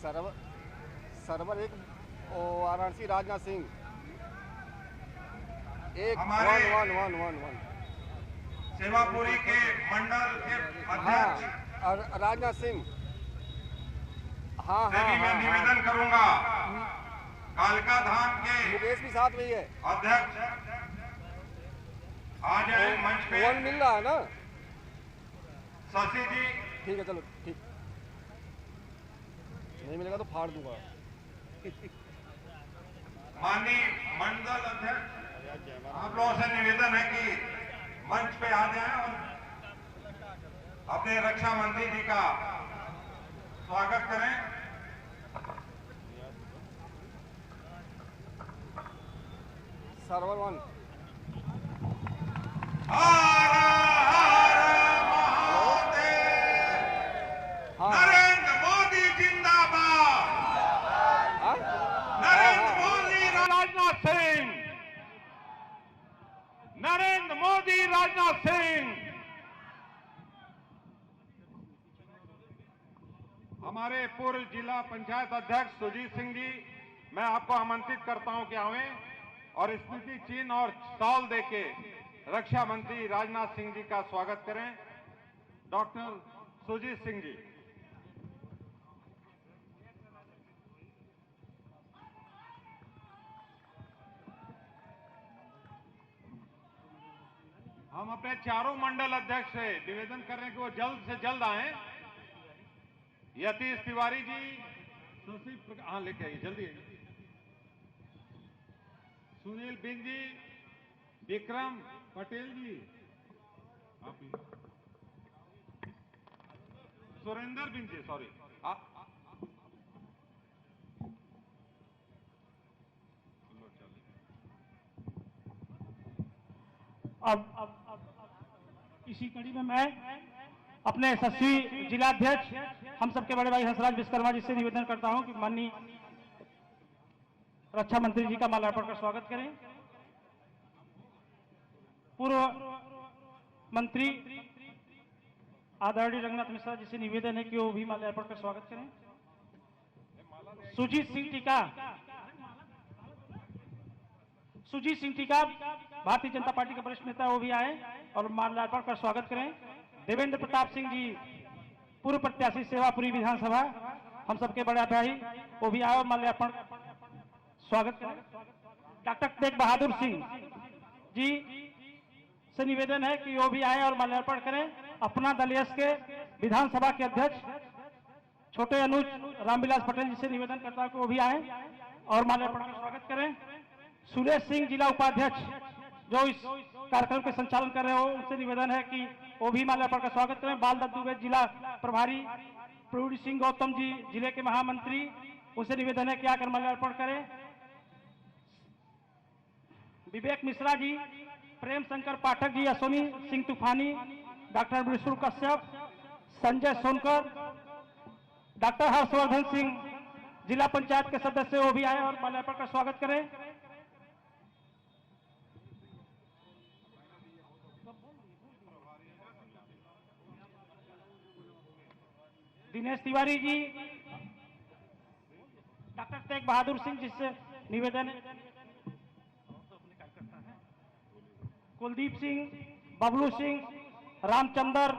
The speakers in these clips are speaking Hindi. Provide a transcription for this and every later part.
सर्वर सर्वर एक वाराणसी राजनाथ सिंह एक हमारे 1 सेवापुरी के मंडल के अध्यक्ष और राजनाथ सिंह। हाँ से भी मैं निवेदन करूंगा, कालका धाम के मुकेश भी साथ में ही है। अध्यक्ष आ जाए मंच पे। 1 मिल रहा है ना? शशि जी, ठीक है, चलो ठीक। नहीं मिलेगा तो फाड़ दूंगा। माननीय मंडल अध्यक्ष, आप लोगों से निवेदन है कि मंच पे आ जाएं और अपने रक्षा मंत्री जी का स्वागत करें। सर्वर 1 नरेंद्र मोदी जिंदाबाद। नरेंद्र मोदी राजनाथ सिंह, नरेंद्र मोदी राजनाथ सिंह। हमारे पूर्व जिला पंचायत अध्यक्ष सुजीत सिंह जी, मैं आपको आमंत्रित करता हूं कि आवें और स्मृति चिन्ह और शॉल देके रक्षा मंत्री राजनाथ सिंह जी का स्वागत करें। डॉक्टर सुजीत सिंह जी। हम अपने चारों मंडल अध्यक्ष से निवेदन कर रहे हैं कि वो जल्द से जल्द आए। यतीश तिवारी जी, शशि, हाँ लेके आइए, जल्दी आइए। सुनील बिंद जी, विक्रम पटेल जी, आप सुरेंद्र बिंद जी, सॉरी, अब इसी कड़ी में मैं अपने यशस्वी जिलाध्यक्ष हम सबके बड़े भाई हंसराज विश्वकर्मा जी से निवेदन करता हूं कि माननीय रक्षा मंत्री जी का माल्यार्पण कर स्वागत करें। पूर्व मंत्री आदरणीय रंगनाथ मिश्रा जी से निवेदन है कि वो भी माल्यार्पण कर स्वागत करें। सुजीत सिंह टीका भारतीय जनता पार्टी के वरिष्ठ नेता, वो भी आए और माल्यार्पण कर स्वागत करें। देवेंद्र प्रताप सिंह जी, पूर्व प्रत्याशी सेवापुरी विधानसभा, हम सबके बड़े भाई, वो भी आए और माल्यार्पण स्वागत करें। डॉक्टर तेग बहादुर सिंह जी से निवेदन है कि वो भी आए और माल्यार्पण करें। अपना दल यश के विधानसभा के अध्यक्ष छोटे अनुज रामविलास पटेल जी से निवेदन करता हूं कि वो भी आए और माल्यार्पण कर स्वागत करें। सुरेश सिंह जिला उपाध्यक्ष जो इस कार्यक्रम के संचालन कर रहे हो, उनसे निवेदन है कि वो भी माल्यार्पण का स्वागत करें। बाल दत्त दुबे जिला प्रभारी, प्रवीण सिंह गौतम जी जिले के महामंत्री, उनसे निवेदन है कि आकर माल्यार्पण करें। विवेक मिश्रा जी, प्रेम शंकर पाठक जी, अश्विनी सिंह तूफानी, डॉक्टर विष्णु कश्यप, संजय सोनकर, डॉक्टर हर्षवर्धन सिंह जिला पंचायत के सदस्य, वो भी आए और माल्यार्पण का स्वागत करें। दिनेश तिवारी जी, डॉक्टर तेग बहादुर सिंह जी से निवेदन है। कुलदीप सिंह, बबलू सिंह, रामचंद्र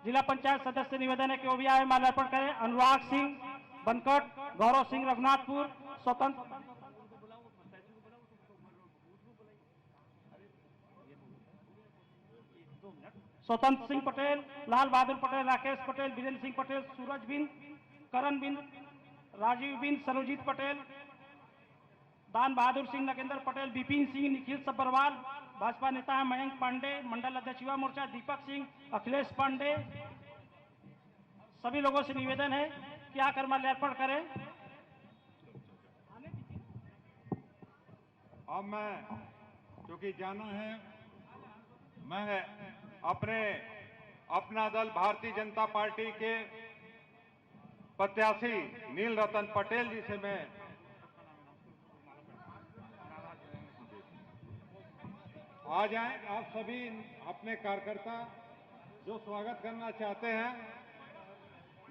जिला पंचायत सदस्य, निवेदन है कि वो भी आए माल्यार्पण करें। अनुराग सिंह बनकट, गौरव सिंह रघुनाथपुर, स्वतंत्र सिंह पटेल, लाल बहादुर पटेल, राकेश पटेल, वीरेंद्र सिंह पटेल, सूरज बिंद, करण बिंद, राजीव बिंद, सरोजीत पटेल, दान बहादुर सिंह, नगेंद्र पटेल, विपिन सिंह, निखिल सब्बरवाल, भाजपा नेता है मयंक पांडे, मंडल अध्यक्ष युवा मोर्चा दीपक सिंह, अखिलेश पांडे, सभी लोगों से निवेदन है कि आकर माल्यार्पण करें। अब मैं क्योंकि जाना है, मैं अपना दल भारतीय जनता पार्टी के प्रत्याशी नील रतन पटेल जी से मैं आ जाएं। आप सभी अपने कार्यकर्ता जो स्वागत करना चाहते हैं,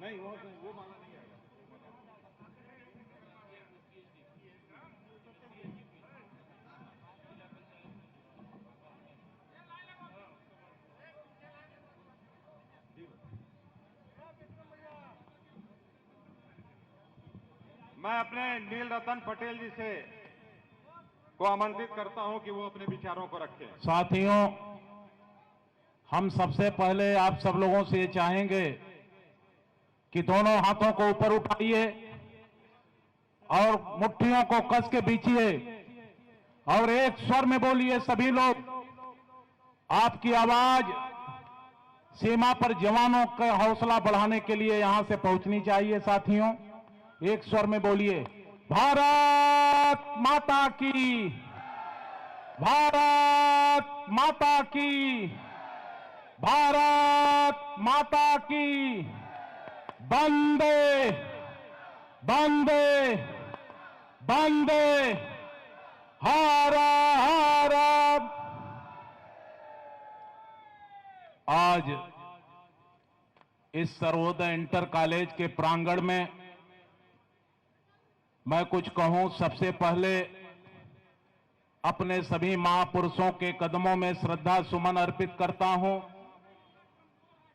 नहीं वो माला नहीं आएगा। मैं अपने नील रतन पटेल जी से को आमंत्रित करता हूं कि वो अपने विचारों को रखें। साथियों, हम सबसे पहले आप सब लोगों से ये चाहेंगे कि दोनों हाथों को ऊपर उठाइए और मुट्ठियों को कस के बीचिए और एक स्वर में बोलिए सभी लोग। आपकी आवाज सीमा पर जवानों का हौसला बढ़ाने के लिए यहां से पहुंचनी चाहिए। साथियों, एक स्वर में बोलिए, भारत माता की, भारत माता की, भारत माता की, वंदे वंदे वंदे, हर हर। आज इस सर्वोदय इंटर कॉलेज के प्रांगण में मैं कुछ कहूं। सबसे पहले अपने सभी महापुरुषों के कदमों में श्रद्धा सुमन अर्पित करता हूं।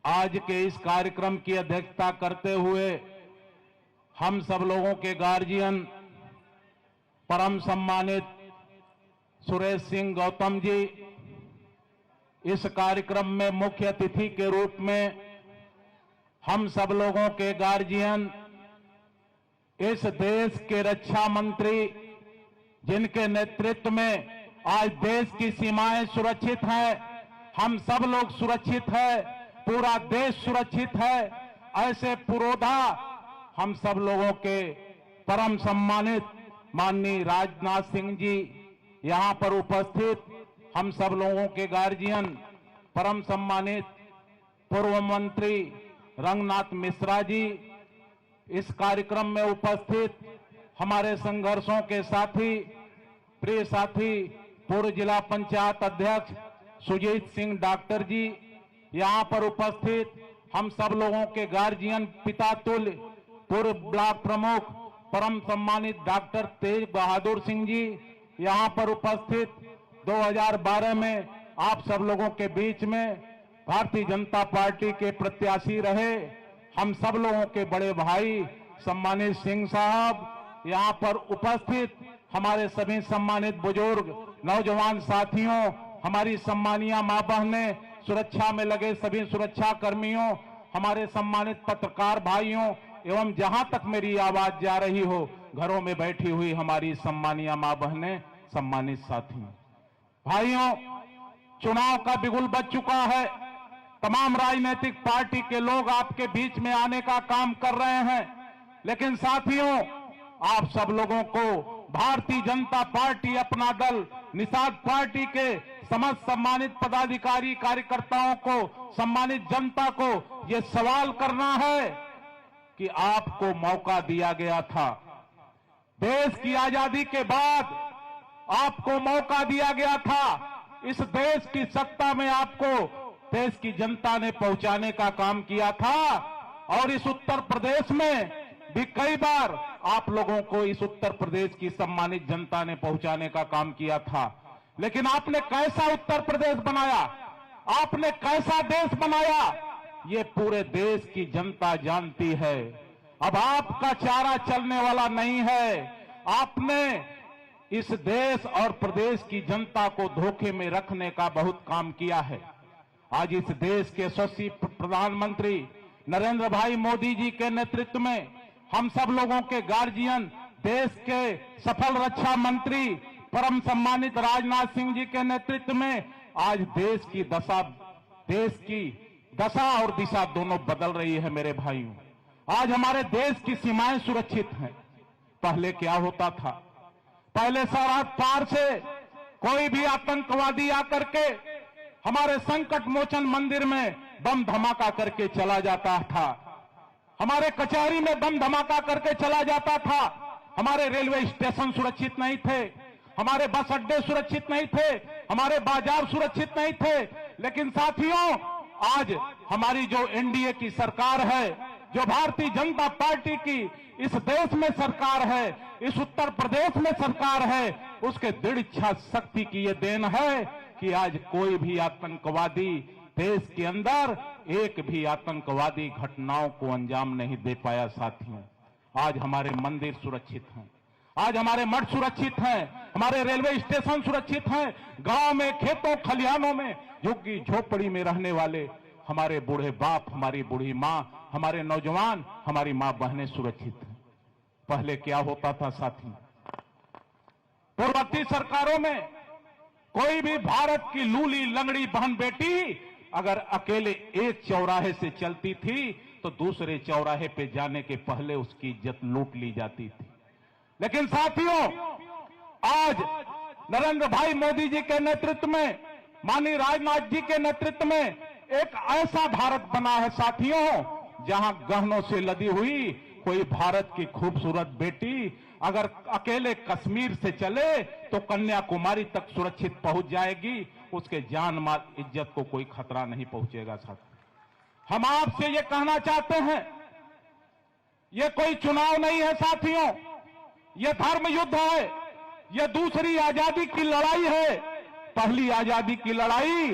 आज के इस कार्यक्रम की अध्यक्षता करते हुए हम सब लोगों के गार्जियन परम सम्मानित सुरेश सिंह गौतम जी इस कार्यक्रम में मुख्य अतिथि के रूप में, हम सब लोगों के गार्जियन, इस देश के रक्षा मंत्री जिनके नेतृत्व में आज देश की सीमाएं सुरक्षित हैं, हम सब लोग सुरक्षित हैं, पूरा देश सुरक्षित है, ऐसे पुरोधा हम सब लोगों के परम सम्मानित माननीय राजनाथ सिंह जी यहां पर उपस्थित, हम सब लोगों के गार्जियन परम सम्मानित पूर्व मंत्री रंगनाथ मिश्रा जी, इस कार्यक्रम में उपस्थित हमारे संघर्षों के साथी, प्रिय साथी पूर्व जिला पंचायत अध्यक्ष सुजीत सिंह डॉक्टर जी, यहां पर उपस्थित हम सब लोगों के गार्जियन पिता तुल्य पूर्व ब्लॉक प्रमुख परम सम्मानित डॉक्टर तेज बहादुर सिंह जी, यहां पर उपस्थित 2012 में आप सब लोगों के बीच में भारतीय जनता पार्टी के प्रत्याशी रहे हम सब लोगों के बड़े भाई सम्मानित सिंह साहब, यहां पर उपस्थित हमारे सभी सम्मानित बुजुर्ग नौजवान साथियों, हमारी सम्मानिया मां बहनें, सुरक्षा में लगे सभी सुरक्षा कर्मियों, हमारे सम्मानित पत्रकार भाइयों एवं जहां तक मेरी आवाज जा रही हो घरों में बैठी हुई हमारी सम्मानिया मां बहनें, सम्मानित साथियों, भाइयों, चुनाव का बिगुल बज चुका है। तमाम राजनीतिक पार्टी के लोग आपके बीच में आने का काम कर रहे हैं, लेकिन साथियों, आप सब लोगों को भारतीय जनता पार्टी, अपना दल, निषाद पार्टी के समस्त सम्मानित पदाधिकारी, कार्यकर्ताओं को, सम्मानित जनता को ये सवाल करना है कि आपको मौका दिया गया था, देश की आजादी के बाद आपको मौका दिया गया था, इस देश की सत्ता में आपको देश की जनता ने पहुंचाने का काम किया था और इस उत्तर प्रदेश में भी कई बार आप लोगों को इस उत्तर प्रदेश की सम्मानित जनता ने पहुंचाने का काम किया था, लेकिन आपने कैसा उत्तर प्रदेश बनाया, आपने कैसा देश बनाया, ये पूरे देश की जनता जानती है। अब आपका चारा चलने वाला नहीं है, आपने इस देश और प्रदेश की जनता को धोखे में रखने का बहुत काम किया है। आज इस देश के यशस्वी प्रधानमंत्री नरेंद्र भाई मोदी जी के नेतृत्व में हम सब लोगों के गार्जियन, देश के सफल रक्षा मंत्री परम सम्मानित राजनाथ सिंह जी के नेतृत्व में आज देश की दशा और दिशा दोनों बदल रही है। मेरे भाइयों, आज हमारे देश की सीमाएं सुरक्षित हैं। पहले क्या होता था, पहले सरहद पार से कोई भी आतंकवादी आकर के हमारे संकट मोचन मंदिर में बम धमाका करके चला जाता था, हमारे कचहरी में बम धमाका करके चला जाता था, हमारे रेलवे स्टेशन सुरक्षित नहीं थे, हमारे बस अड्डे सुरक्षित नहीं थे, हमारे बाजार सुरक्षित नहीं थे। लेकिन साथियों, आज हमारी जो एनडीए की सरकार है, जो भारतीय जनता पार्टी की इस देश में सरकार है, इस उत्तर प्रदेश में सरकार है, उसके दृढ़ इच्छा शक्ति की ये देन है कि आज कोई भी आतंकवादी देश के अंदर एक भी आतंकवादी घटनाओं को अंजाम नहीं दे पाया। साथियों, आज हमारे मंदिर सुरक्षित हैं, आज हमारे मठ सुरक्षित हैं, हमारे रेलवे स्टेशन सुरक्षित हैं, गांव में, खेतों, खलिहानों में, झुग्गी झोपड़ी में रहने वाले हमारे बूढ़े बाप, हमारी बूढ़ी माँ, हमारे नौजवान, हमारी माँ बहनें सुरक्षित हैं। पहले क्या होता था साथी, पूर्ववर्ती सरकारों में कोई भी भारत की लूली लंगड़ी बहन बेटी अगर अकेले एक चौराहे से चलती थी तो दूसरे चौराहे पे जाने के पहले उसकी इज्जत लूट ली जाती थी। लेकिन साथियों, आज नरेंद्र भाई मोदी जी के नेतृत्व में, माननीय राजनाथ जी के नेतृत्व में एक ऐसा भारत बना है साथियों, जहां गहनों से लदी हुई कोई भारत की खूबसूरत बेटी अगर अकेले कश्मीर से चले तो कन्याकुमारी तक सुरक्षित पहुंच जाएगी, उसके जान माल इज्जत को कोई खतरा नहीं पहुंचेगा। साथ हम आपसे ये कहना चाहते हैं, ये कोई चुनाव नहीं है साथियों, ये धर्म युद्ध है, ये दूसरी आजादी की लड़ाई है। पहली आजादी की लड़ाई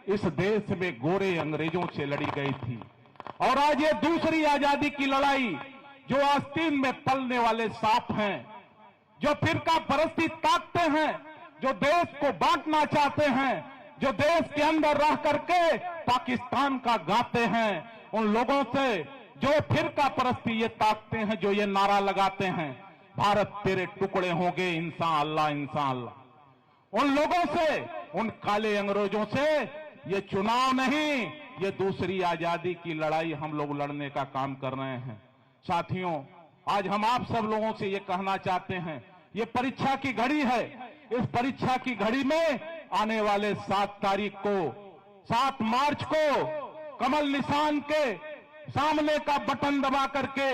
इस देश में गोरे अंग्रेजों से लड़ी गई थी, और आज ये दूसरी आजादी की लड़ाई जो आस्तीन में पलने वाले सांप हैं, जो फिरका परस्ती ताकते हैं, जो देश को बांटना चाहते हैं, जो देश के अंदर रह करके पाकिस्तान का गाते हैं, उन लोगों से जो फिरका परस्ती ये ताकते हैं, जो ये नारा लगाते हैं, भारत तेरे टुकड़े होंगे इंसान अल्लाह इंसान अल्लाह, उन लोगों से, उन काले अंग्रेजों से ये चुनाव नहीं, ये दूसरी आजादी की लड़ाई हम लोग लड़ने का काम कर रहे हैं। साथियों, आज हम आप सब लोगों से ये कहना चाहते हैं, ये परीक्षा की घड़ी है, इस परीक्षा की घड़ी में आने वाले 7 तारीख को, 7 मार्च को कमल निशान के सामने का बटन दबा करके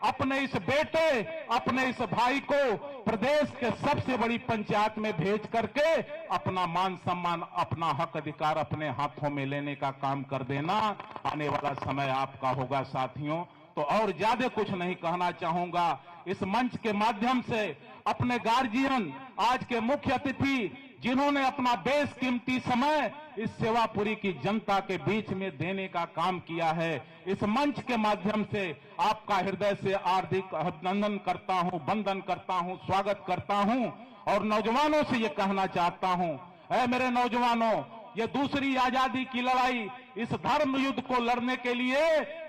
अपने इस बेटे, अपने इस भाई को प्रदेश के सबसे बड़ी पंचायत में भेज करके अपना मान सम्मान, अपना हक अधिकार अपने हाथों में लेने का काम कर देना। आने वाला समय आपका होगा साथियों। तो और ज्यादा कुछ नहीं कहना चाहूंगा। इस मंच के माध्यम से अपने गार्जियन, आज के मुख्य अतिथि जिन्होंने अपना बेशकीमती समय इस सेवापुरी की जनता के बीच में देने का काम किया है, इस मंच के माध्यम से आपका हृदय से हार्दिक अभिनंदन करता हूं, वंदन करता हूं, स्वागत करता हूं। और नौजवानों से ये कहना चाहता हूं, ऐ मेरे नौजवानों, ये दूसरी आजादी की लड़ाई, इस धर्म युद्ध को लड़ने के लिए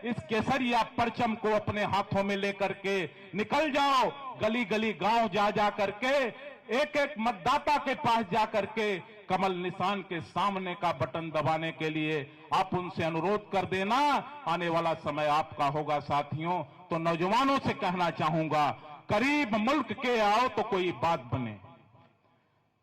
इस केसरिया परचम को अपने हाथों में लेकर के निकल जाओ, गली गली गांव जा जा करके, एक एक मतदाता के पास जा करके कमल निशान के सामने का बटन दबाने के लिए आप उनसे अनुरोध कर देना। आने वाला समय आपका होगा साथियों। तो नौजवानों से कहना चाहूंगा, करीब मुल्क के आओ तो कोई बात बने,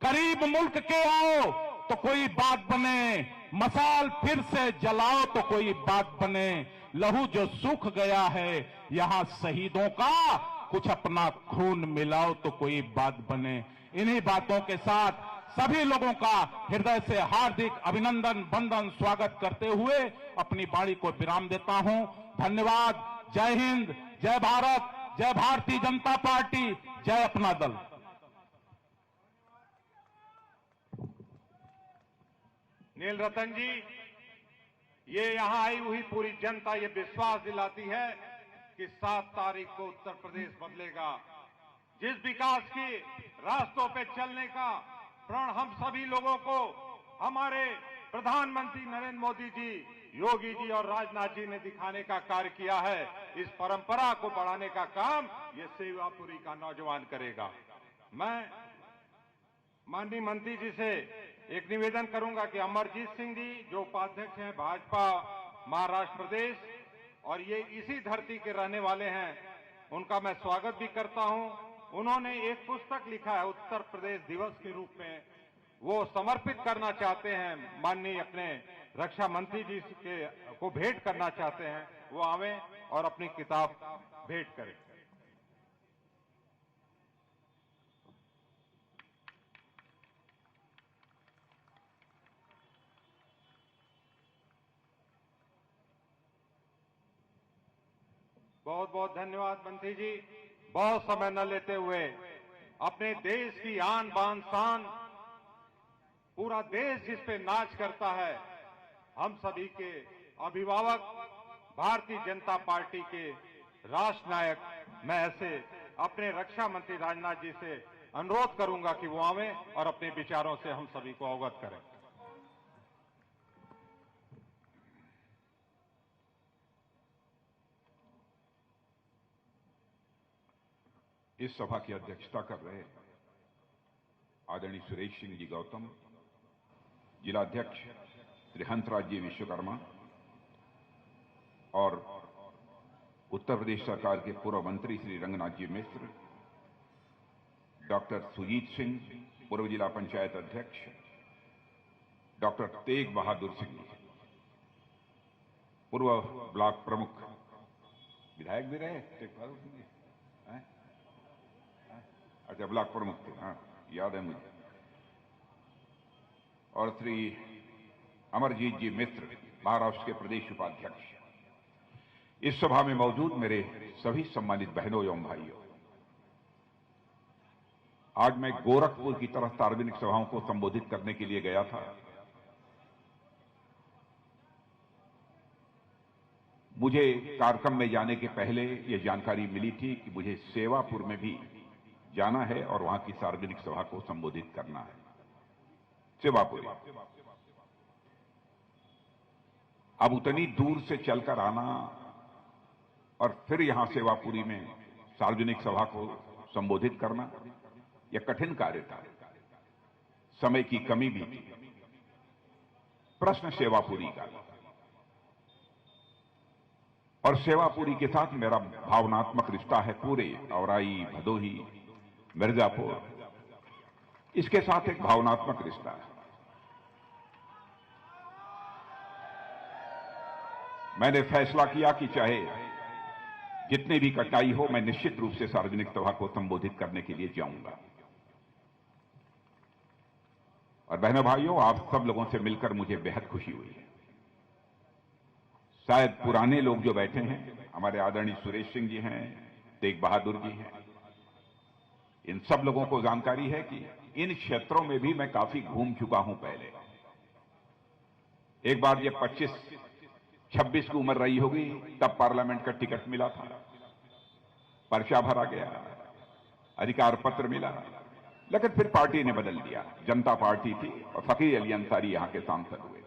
करीब मुल्क के आओ तो कोई बात बने, मसाल फिर से जलाओ तो कोई बात बने, लहू जो सूख गया है यहां शहीदों का, कुछ अपना खून मिलाओ तो कोई बात बने। इन्हीं बातों के साथ सभी लोगों का हृदय से हार्दिक अभिनंदन, वंदन, स्वागत करते हुए अपनी वाणी को विराम देता हूं। धन्यवाद। जय हिंद, जय भारत, जय भारतीय जनता पार्टी, जय अपना दल। नील रतन जी, ये यहां आई हुई पूरी जनता ये विश्वास दिलाती है कि 7 तारीख को उत्तर प्रदेश बदलेगा। जिस विकास के रास्तों पे चलने का प्रण हम सभी लोगों को हमारे प्रधानमंत्री नरेंद्र मोदी जी, योगी जी और राजनाथ जी ने दिखाने का कार्य किया है, इस परंपरा को बढ़ाने का काम ये सेवापुरी का नौजवान करेगा। मैं माननीय मंत्री जी से एक निवेदन करूंगा कि अमरजीत सिंह जी जो उपाध्यक्ष हैं भाजपा महाराष्ट्र प्रदेश और ये इसी धरती के रहने वाले हैं, उनका मैं स्वागत भी करता हूं। उन्होंने एक पुस्तक लिखा है उत्तर प्रदेश दिवस के रूप में, वो समर्पित करना चाहते हैं, माननीय अपने रक्षा मंत्री जी को भेंट करना चाहते हैं। वो आवें और अपनी किताब भेंट करें। बहुत बहुत धन्यवाद मंत्री जी। बहुत समय न लेते हुए अपने देश की आन बान शान, पूरा देश जिस पे नाच करता है, हम सभी के अभिभावक भारतीय जनता पार्टी के राष्ट्र नायक, मैं ऐसे अपने रक्षा मंत्री राजनाथ जी से अनुरोध करूंगा कि वो आवें और अपने विचारों से हम सभी को अवगत करें। इस सभा की अध्यक्षता कर रहे आदरणीय सुरेश सिंह जी गौतम, जिलाध्यक्ष श्री हंसराज जी विश्वकर्मा और उत्तर प्रदेश सरकार के पूर्व मंत्री श्री रंगनाथ जी मिश्र, डॉक्टर सुजीत सिंह, पूर्व जिला पंचायत अध्यक्ष, डॉक्टर तेग बहादुर सिंह जी, पूर्व ब्लॉक प्रमुख, विधायक भी रहे तेग बहादुर सिंह जी, अच्छा ब्लॉक प्रमुख थे, हाँ याद है मुझे, और श्री अमरजीत जी मित्र, महाराष्ट्र के प्रदेश उपाध्यक्ष। इस सभा में मौजूद मेरे सभी सम्मानित बहनों एवं भाइयों, आज मैं गोरखपुर की तरफ सार्वजनिक सभाओं को संबोधित करने के लिए गया था। मुझे कार्यक्रम में जाने के पहले यह जानकारी मिली थी कि मुझे सेवापुर में भी जाना है और वहां की सार्वजनिक सभा को संबोधित करना है। सेवापुरी अब उतनी दूर से चलकर आना और फिर यहां सेवापुरी में सार्वजनिक सभा को संबोधित करना यह कठिन कार्य था, समय की कमी भी थी। प्रश्न सेवापुरी का और सेवापुरी के साथ मेरा भावनात्मक रिश्ता है। पूरे औराई, भदोही, मिर्जापुर, इसके साथ एक भावनात्मक रिश्ता है। मैंने फैसला किया कि चाहे जितनी भी कठिनाई हो, मैं निश्चित रूप से सार्वजनिक सभा को संबोधित करने के लिए जाऊंगा। और बहनों भाइयों, आप सब लोगों से मिलकर मुझे बेहद खुशी हुई है। शायद पुराने लोग जो बैठे हैं, हमारे आदरणीय सुरेश सिंह जी हैं, तेग बहादुर जी हैं, इन सब लोगों को जानकारी है कि इन क्षेत्रों में भी मैं काफी घूम चुका हूं। पहले एक बार जब 25-26 की उम्र रही होगी, तब पार्लियामेंट का टिकट मिला था, पर्चा भरा गया, अधिकार पत्र मिला, लेकिन फिर पार्टी ने बदल दिया। जनता पार्टी थी और फकीर अली अंसारी यहां के सांसद हुए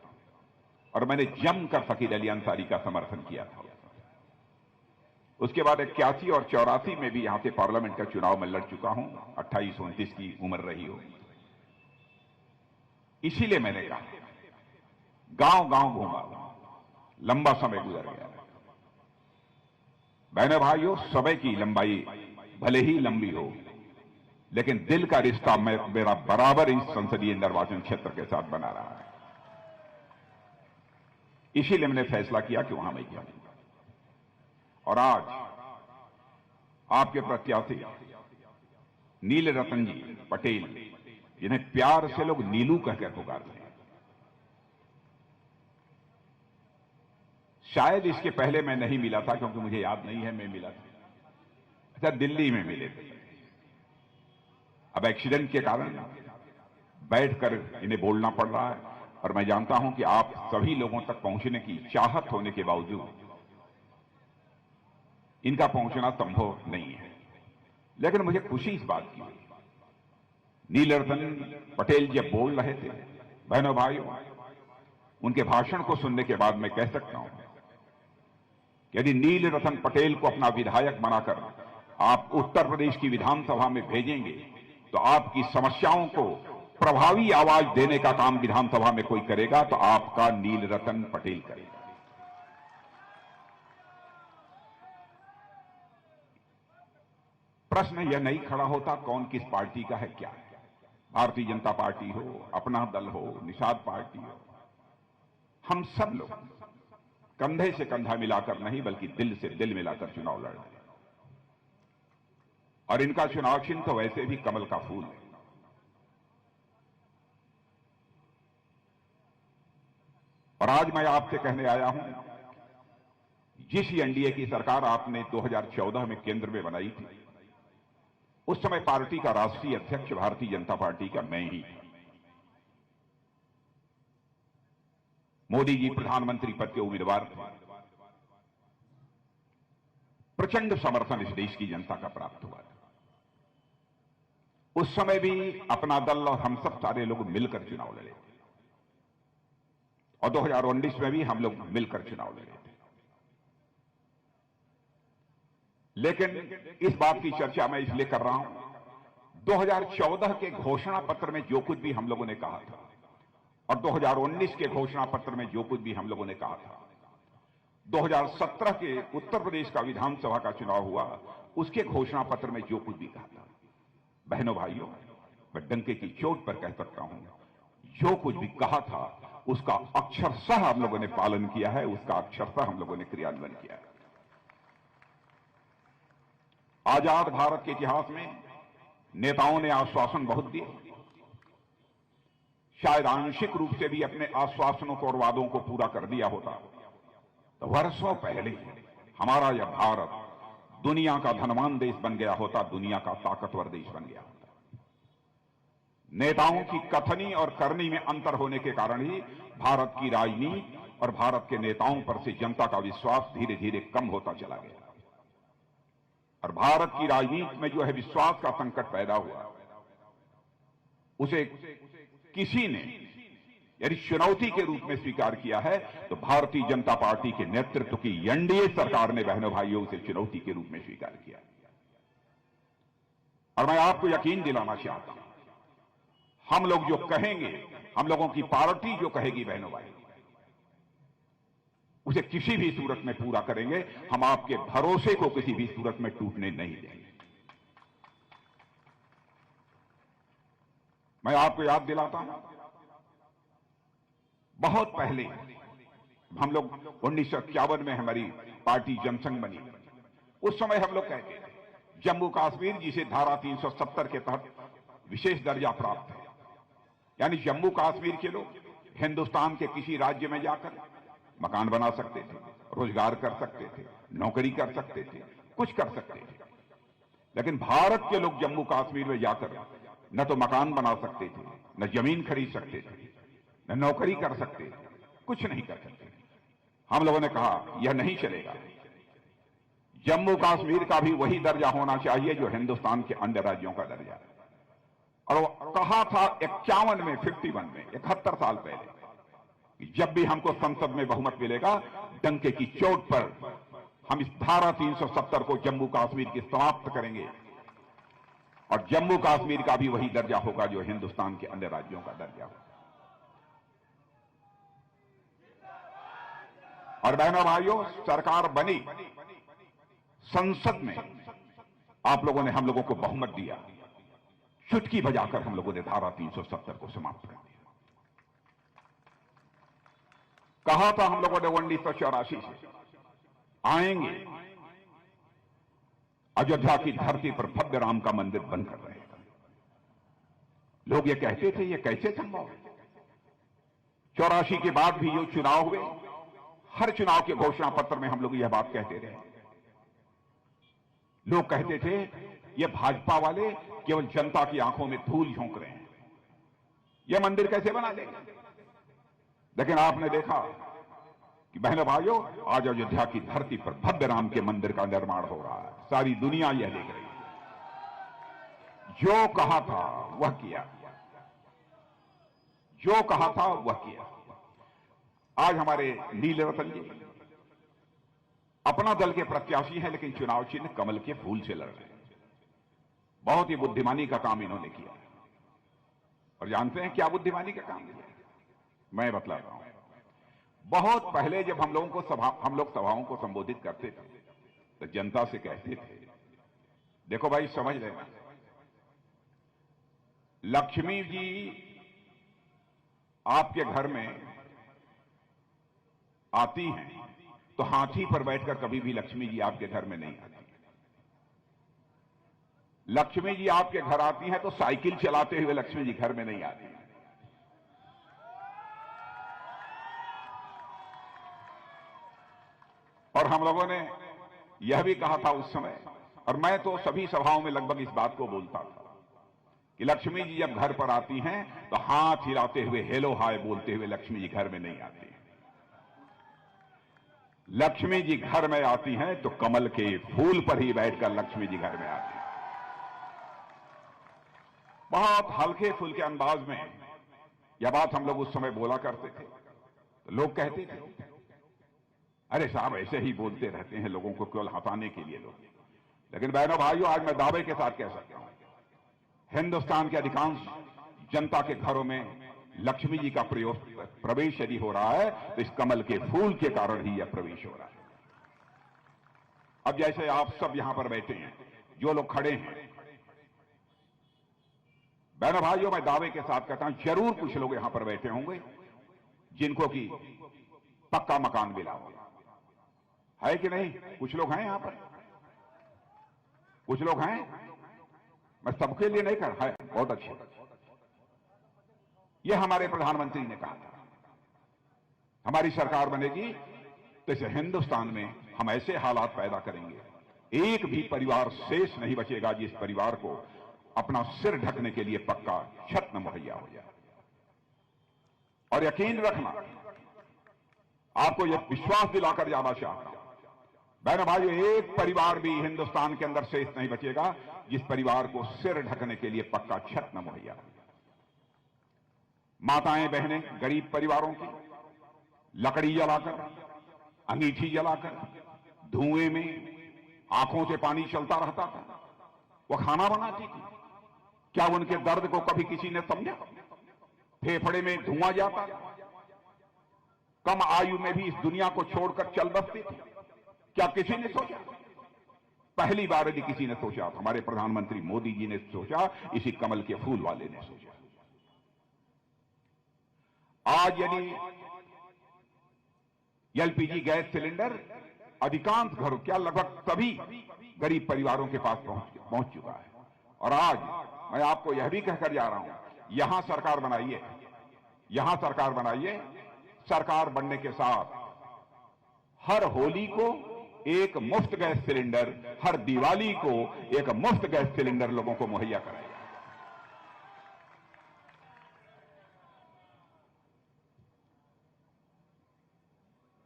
और मैंने जमकर फकीर अली अंसारी का समर्थन किया था। उसके बाद 81 और 84 में भी यहां से पार्लियामेंट का चुनाव में लड़ चुका हूं। 28-29 की उम्र रही हो, इसीलिए मैंने कहा गांव गांव घूमा, लंबा समय गुजर गया। बहनों भाइयों, समय की लंबाई भले ही लंबी हो, लेकिन दिल का रिश्ता मेरा बराबर इस संसदीय निर्वाचन क्षेत्र के साथ बना रहा है। इसीलिए मैंने फैसला किया कि वहां मैं जाऊंगा। और आज आपके प्रत्याशी नीलरतन जी पटेल, जिन्हें प्यार से लोग नीलू कहकर पुकारते हैं, शायद इसके पहले मैं नहीं मिला था, क्योंकि मुझे याद नहीं है मैं मिला था। अच्छा, दिल्ली में मिले थे। अब एक्सीडेंट के कारण बैठकर इन्हें बोलना पड़ रहा है और मैं जानता हूं कि आप सभी लोगों तक पहुंचने की चाहत होने के बावजूद इनका पहुंचना संभव नहीं है। लेकिन मुझे खुशी इस बात की, नीलरतन पटेल जब बोल रहे थे, बहनों भाइयों, उनके भाषण को सुनने के बाद मैं कह सकता हूं कि यदि नीलरतन पटेल को अपना विधायक बनाकर आप उत्तर प्रदेश की विधानसभा में भेजेंगे तो आपकी समस्याओं को प्रभावी आवाज देने का काम विधानसभा में कोई करेगा तो आपका नीलरतन पटेल करेगा। प्रश्न यह नहीं खड़ा होता कौन किस पार्टी का है, क्या है। भारतीय जनता पार्टी हो, अपना दल हो, निषाद पार्टी हो, हम सब लोग कंधे से कंधा मिलाकर नहीं बल्कि दिल से दिल मिलाकर चुनाव लड़ रहे हैं। और इनका चुनाव चिन्ह तो वैसे भी कमल का फूल है। और आज मैं आपसे कहने आया हूं, जिस एनडीए की सरकार आपने 2014 में केंद्र में बनाई थी, उस समय पार्टी का राष्ट्रीय अध्यक्ष भारतीय जनता पार्टी का मैं ही था। मोदी जी प्रधानमंत्री पद के उम्मीदवार थे। प्रचंड समर्थन इस देश की जनता का प्राप्त हुआ था। उस समय भी अपना दल और हम सब सारे लोग मिलकर चुनाव लड़े थे, और 2019 में भी हम लोग मिलकर चुनाव लड़े थे। लेकिन इस बात की चर्चा मैं इसलिए कर रहा हूं, 2014 के घोषणा पत्र में जो कुछ भी हम लोगों ने कहा था और 2019 के घोषणा पत्र में जो कुछ भी हम लोगों ने कहा था, 2017 के उत्तर प्रदेश का विधानसभा का चुनाव हुआ, उसके घोषणा पत्र में जो कुछ भी कहा था, बहनों भाइयों, मैं डंके की चोट पर कह सकता हूं, जो कुछ भी कहा था उसका अक्षरशः हम लोगों ने पालन किया है, उसका अक्षरशः हम लोगों ने क्रियान्वयन किया है। आजाद भारत के इतिहास में नेताओं ने आश्वासन बहुत दिए, शायद आंशिक रूप से भी अपने आश्वासनों को और वादों को पूरा कर दिया होता तो वर्षों पहले हमारा यह भारत दुनिया का धनवान देश बन गया होता, दुनिया का ताकतवर देश बन गया होता। नेताओं की कथनी और करनी में अंतर होने के कारण ही भारत की राजनीति और भारत के नेताओं पर से जनता का विश्वास धीरे धीरे कम होता चला गया, और भारत की राजनीति में जो है विश्वास का संकट पैदा हुआ, उसे किसी ने यदि चुनौती के रूप में स्वीकार किया है तो भारतीय जनता पार्टी के नेतृत्व की एनडीए सरकार ने बहनों भाइयों उसे चुनौती के रूप में स्वीकार किया। और मैं आपको यकीन दिलाना चाहता हूं, हम लोग जो कहेंगे, हम लोगों की पार्टी जो कहेगी बहनों भाई, उसे किसी भी सूरत में पूरा करेंगे। हम आपके भरोसे को किसी भी सूरत में टूटने नहीं देंगे। मैं आपको याद दिलाता हूं, बहुत पहले हम लोग 1951 में हमारी पार्टी जनसंघ बनी, उस समय हम लोग कहते थे जम्मू कश्मीर जिसे धारा 370 के तहत विशेष दर्जा प्राप्त है, यानी जम्मू कश्मीर के लोग हिंदुस्तान के किसी राज्य में जाकर मकान बना सकते थे, रोजगार कर सकते थे, नौकरी कर सकते थे, कुछ कर सकते थे। लेकिन भारत के लोग जम्मू कश्मीर में जाकर न तो मकान बना सकते थे, न जमीन खरीद सकते थे, न नौकरी कर सकते थे, कुछ नहीं कर सकते। हम लोगों ने कहा यह नहीं चलेगा, जम्मू कश्मीर का भी वही दर्जा होना चाहिए जो हिंदुस्तान के अन्य राज्यों का दर्जा है। और वो कहा था 51 में, 51 में, 71 साल पहले, कि जब भी हमको संसद में बहुमत मिलेगा, डंके की चोट पर हम इस धारा 370 को जम्मू कश्मीर की समाप्त करेंगे और जम्मू कश्मीर का भी वही दर्जा होगा जो हिंदुस्तान के अन्य राज्यों का दर्जा होगा। और बहनों भाइयों, सरकार बनी, संसद में आप लोगों ने हम लोगों को बहुमत दिया, चुटकी बजाकर हम लोगों ने धारा 370 को समाप्त कर दिया। कहा था हम लोगों ने 1984 से आएंगे, अयोध्या की धरती पर भव्य राम का मंदिर बनकर रहेगा। लोग ये कहते थे ये कैसे संभव है। 84 के बाद भी जो चुनाव हुए, हर चुनाव के घोषणा पत्र में हम लोग यह बात कहते रहे। लोग कहते थे ये भाजपा वाले केवल जनता की आंखों में धूल झोंक रहे हैं, यह मंदिर कैसे बना देंगे। लेकिन आपने देखा कि बहनों भाइयों, आज अयोध्या की धरती पर भव्य राम के मंदिर का निर्माण हो रहा है, सारी दुनिया यह देख रही है। जो कहा था वह किया, जो कहा था वह किया। आज हमारे नीलरतन जी अपना दल के प्रत्याशी हैं, लेकिन चुनाव चिन्ह कमल के फूल से लड़ रहे हैं। बहुत ही बुद्धिमानी का काम इन्होंने किया। और जानते हैं क्या बुद्धिमानी का काम किया? मैं बतला रहा हूं। बहुत पहले जब हम लोग सभाओं को संबोधित करते थे तो जनता से कहते थे, देखो भाई समझ लेना, लक्ष्मी जी आपके घर में आती हैं तो हाथी पर बैठकर कभी भी लक्ष्मी जी आपके घर में नहीं आती। लक्ष्मी जी आपके घर आती हैं तो साइकिल चलाते हुए लक्ष्मी जी घर में नहीं आती। और हम लोगों ने यह भी कहा था उस समय, और मैं तो सभी सभाओं में लगभग इस बात को बोलता था कि लक्ष्मी जी जब घर पर आती हैं तो हाथ हिलाते हुए, हेलो हाय बोलते हुए लक्ष्मी जी घर में नहीं आती। लक्ष्मी जी घर में आती हैं तो कमल के फूल पर ही बैठकर लक्ष्मी जी घर में आती हैं। बहुत हल्के फुल्के अंदाज में यह बात हम लोग उस समय बोला करते थे, तो लोग कहते थे अरे साहब ऐसे ही बोलते रहते हैं, लोगों को केवल हंसाने के लिए लोग। लेकिन बहनों भाइयों, आज मैं दावे के साथ कह सकता हूं, हिंदुस्तान के अधिकांश जनता के घरों में लक्ष्मी जी का प्रवेश यदि हो रहा है तो इस कमल के फूल के कारण ही यह प्रवेश हो रहा है। अब जैसे आप सब यहां पर बैठे हैं, जो लोग खड़े हैं, बहनों भाइयों, मैं दावे के साथ कहता हूं जरूर कुछ लोग यहां पर बैठे होंगे जिनको कि पक्का मकान मिला होगा, है कि नहीं? कुछ लोग हैं यहां पर, कुछ लोग हैं, मैं सबके लिए नहीं कर, है, बहुत अच्छे। यह हमारे प्रधानमंत्री ने कहा था हमारी सरकार बनेगी तो इस हिंदुस्तान में हम ऐसे हालात पैदा करेंगे, एक भी परिवार शेष नहीं बचेगा जिस परिवार को अपना सिर ढकने के लिए पक्का छत न मुहैया हो जाए। और यकीन रखना, आपको यह विश्वास दिलाकर जाना चाहता हूं, बहनों भाइयों, एक परिवार भी हिंदुस्तान के अंदर शेष नहीं बचेगा जिस परिवार को सिर ढकने के लिए पक्का छत न मुहैया हो। माताएं बहनें गरीब परिवारों की लकड़ी जलाकर, अंगीठी जलाकर, धुएं में आंखों से पानी चलता रहता था, वो खाना बनाती थी। क्या उनके दर्द को कभी किसी ने समझा? फेफड़े में धुआं जाता था, कम आयु में भी इस दुनिया को छोड़कर चल बसती थी। क्या किसी ने सोचा? पहली बार यदि किसी ने सोचा, हमारे प्रधानमंत्री मोदी जी ने सोचा, इसी कमल के फूल वाले ने सोचा। आज यदि एलपीजी गैस सिलेंडर अधिकांश घरों, क्या लगभग सभी गरीब परिवारों के पास पहुंच चुका है। और आज मैं आपको यह भी कहकर जा रहा हूं, यहां सरकार बनाइए, यहां सरकार बनाइए। सरकार बनने के साथ हर होली को एक मुफ्त गैस सिलेंडर, हर दिवाली को एक मुफ्त गैस सिलेंडर लोगों को मुहैया कराएगा।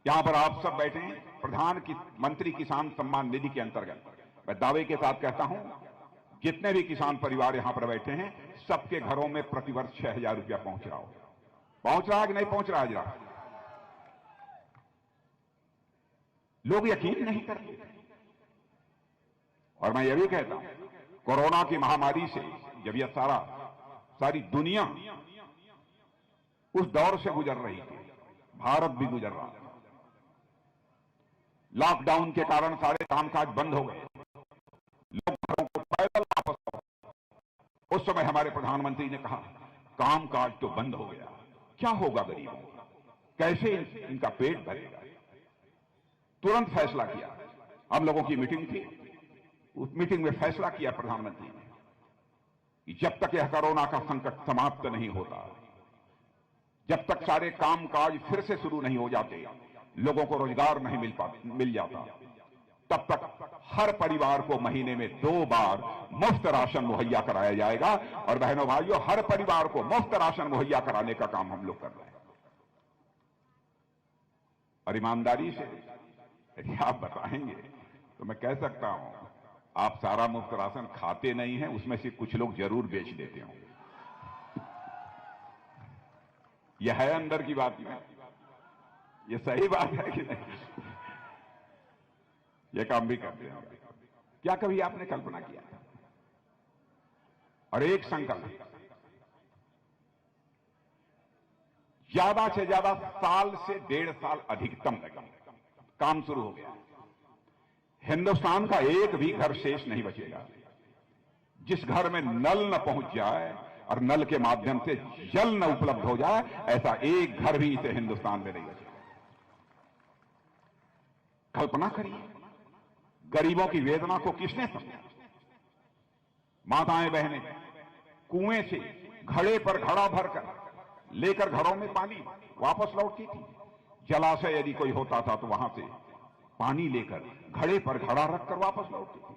यहां पर आप सब बैठे हैं प्रधानमंत्री किसान सम्मान निधि के अंतर्गत। मैं दावे के साथ कहता हूं, जितने भी किसान परिवार यहां पर बैठे हैं, सबके घरों में प्रतिवर्ष 6,000 रुपया पहुंच रहा हो। पहुंच रहा है कि नहीं पहुंच रहा है? जरा लोग यकीन नहीं करते। और मैं यह भी कहता हूं, कोरोना की महामारी से जब यह सारी दुनिया उस दौर से गुजर रही थी, भारत भी गुजर रहा था। लॉकडाउन के कारण सारे कामकाज बंद हो गए, लोग घरों को पैदल वापस आओ। उस समय हमारे प्रधानमंत्री ने कहा, कामकाज तो बंद हो गया, क्या होगा गरीबों का, कैसे इनका पेट भरेगा? तुरंत फैसला किया। हम लोगों की मीटिंग थी, उस मीटिंग में फैसला किया प्रधानमंत्री ने कि जब तक यह कोरोना का संकट समाप्त नहीं होता, जब तक सारे कामकाज फिर से शुरू नहीं हो जाते, लोगों को रोजगार नहीं मिल जाता, तब तक हर परिवार को महीने में 2 बार मुफ्त राशन मुहैया कराया जाएगा। और बहनों भाइयों, हर परिवार को मुफ्त राशन मुहैया कराने का काम हम लोग कर रहे हैं। और ईमानदारी से यदि आप बताएंगे तो मैं कह सकता हूं, आप सारा मुफ्त राशन खाते नहीं हैं, उसमें से कुछ लोग जरूर बेच देते होंगे। यह है अंदर की बात में, ये सही बात है कि नहीं? ये काम भी करते हैं। क्या कभी आपने कल्पना किया? और एक संकल्प, ज्यादा से ज्यादा साल से 1.5 साल अधिकतम लगा, काम शुरू हो गया। हिंदुस्तान का एक भी घर शेष नहीं बचेगा जिस घर में नल न पहुंच जाए और नल के माध्यम से जल न उपलब्ध हो जाए, ऐसा एक घर भी इसे हिंदुस्तान में नहीं बचेगा। कल्पना करिए, गरीबों की वेदना को किसने समझा? माताएं बहनें कुएं से घड़े पर घड़ा भरकर लेकर घरों में पानी वापस लौटती थी। जलाशय यदि कोई होता था तो वहां से पानी लेकर घड़े पर घड़ा रखकर वापस लौटती थी।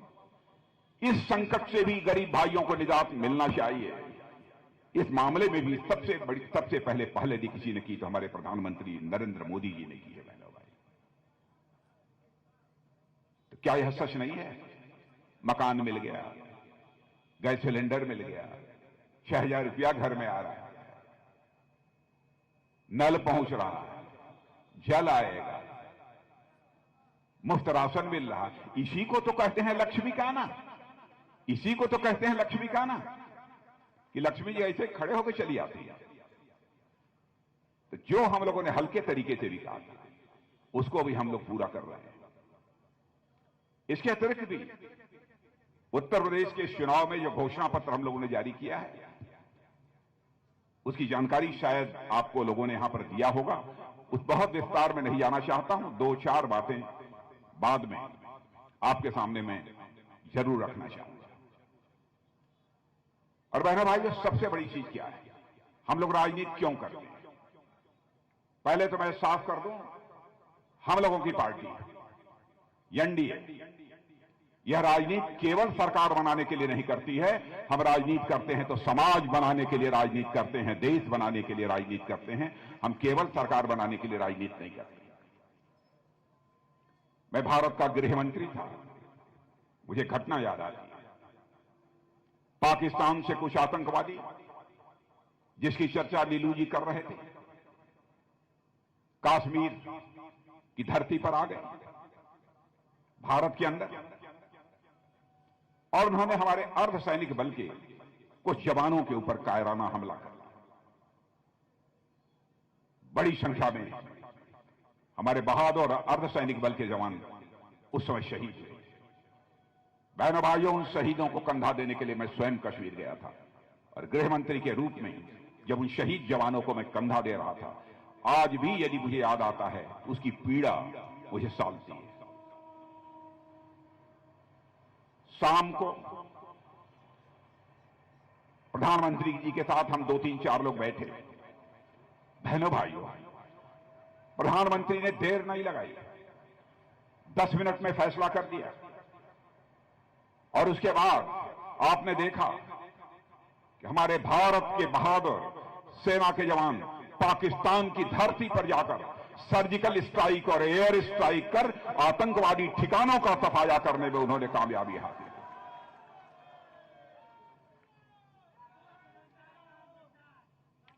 इस संकट से भी गरीब भाइयों को निजात मिलना चाहिए। इस मामले में भी सबसे पहले यदि किसी ने की तो हमारे प्रधानमंत्री नरेंद्र मोदी जी ने की है। बहनों भाई, क्या यह सच नहीं है? मकान मिल गया, गैस सिलेंडर मिल गया, 6,000 रुपया घर में आ रहा है, नल पहुंच रहा है, जल आएगा, मुफ्त राशन मिल रहा। इसी को तो कहते हैं लक्ष्मी का आना, इसी को तो कहते हैं लक्ष्मी का आना, कि लक्ष्मी जी ऐसे खड़े होकर चली आती है। तो जो हम लोगों ने हल्के तरीके से भी कहा था, उसको भी हम लोग पूरा कर रहे हैं। इसके अतिरिक्त भी उत्तर प्रदेश के चुनाव में जो घोषणा पत्र हम लोगों ने जारी किया है, उसकी जानकारी शायद आपको लोगों ने यहां पर दिया होगा। उस बहुत विस्तार में नहीं जाना चाहता हूं, 2-4 बातें बाद में आपके सामने मैं जरूर रखना चाहूंगा। और बहनों भाइयों, सबसे बड़ी चीज क्या है, हम लोग राजनीति क्यों करते हैं? पहले तो मैं साफ कर दूं, हम लोगों की पार्टी एनडीए यह राजनीति केवल सरकार बनाने के लिए नहीं करती है। हम राजनीति करते हैं तो समाज बनाने के लिए राजनीति करते हैं, देश बनाने के लिए राजनीति करते हैं। हम केवल सरकार बनाने के लिए राजनीति नहीं करते। मैं भारत का गृह मंत्री था, मुझे घटना याद आती है। पाकिस्तान से कुछ आतंकवादी, जिसकी चर्चा नीलू जी कर रहे थे, कश्मीर की धरती पर आ गए, भारत के अंदर, और उन्होंने हमारे अर्धसैनिक बल के कुछ जवानों के ऊपर कायराना हमला कर। बड़ी संख्या में हमारे बहादुर अर्धसैनिक बल के जवान उस समय शहीद हुए। बहनों भाइयों, उन शहीदों को कंधा देने के लिए मैं स्वयं कश्मीर गया था, और गृह मंत्री के रूप में जब उन शहीद जवानों को मैं कंधा दे रहा था, आज भी यदि मुझे याद आता है, उसकी पीड़ा मुझे सालती है। शाम को प्रधानमंत्री जी के साथ हम 2-3-4 लोग बैठे। बहनों भाइयों, प्रधानमंत्री ने देर नहीं लगाई, 10 मिनट में फैसला कर दिया। और उसके बाद आपने देखा कि हमारे भारत के बहादुर सेना के जवान पाकिस्तान की धरती पर जाकर सर्जिकल स्ट्राइक और एयर स्ट्राइक कर आतंकवादी ठिकानों का सफाया करने में उन्होंने कामयाबी हासिल की।